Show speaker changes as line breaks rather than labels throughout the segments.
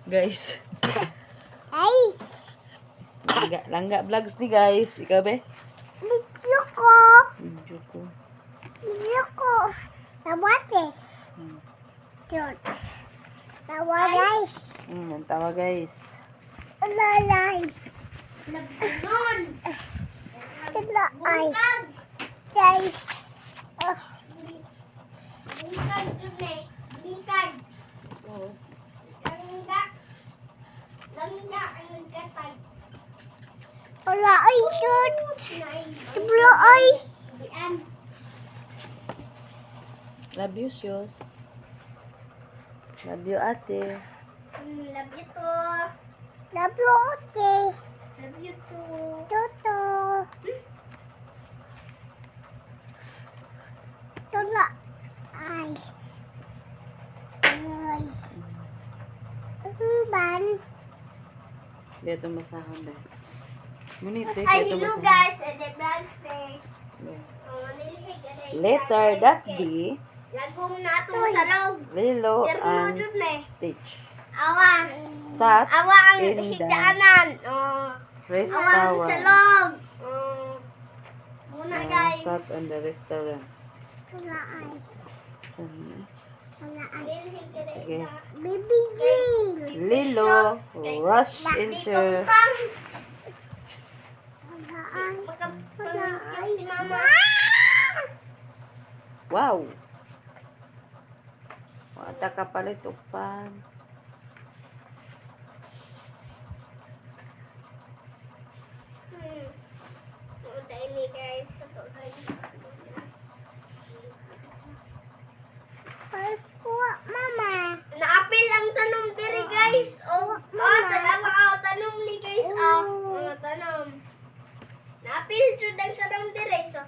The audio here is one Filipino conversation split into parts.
Guys.
Guys.
Langga vlogs ni guys. Ikaw be?
Video ko.
Video ko.
Video ko. Tawatis. George. Tawa guys.
Tawa guys.
Lalay. Nagbunon. Lalay. Guys. Bingkad dun eh. Bingkad. Langga. Langga ang nagkatay. Wala ay George. Tublo ay.
Love you, Shoes. Love you, ate.
Love you too. Love you, ate. Love you too. Toto. Tola. Ay. Ay. Ban.
Dito masahan ba? Ngunit eh.
Ay, hello guys. And the vlog say.
Later that day,
Lagong nato sa loob.
Lilo and
Terno na eh.
Stitch
Awa.
sat
Awa ang
in the
higdaanan. Awa sa
restaurant.
loob. Muna guys.
Sat in the restaurant.
Wala ay.
Mhm.
Wala ay.
Okay.
Baby Jane.
Lilo rush into
Wala ay. Wala ay. Si mama.
wow. Wata ka palit upan.
Punta ini guys. Mama. Naapil ang tanom diri guys. Oh, talaga tanom ni guys. Tanom. Naapil jud ang tanom diri. So,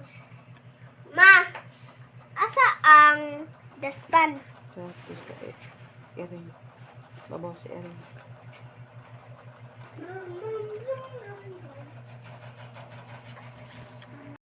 ma, asa ang daspan?
Satu sa Erin. Babaw si Erin.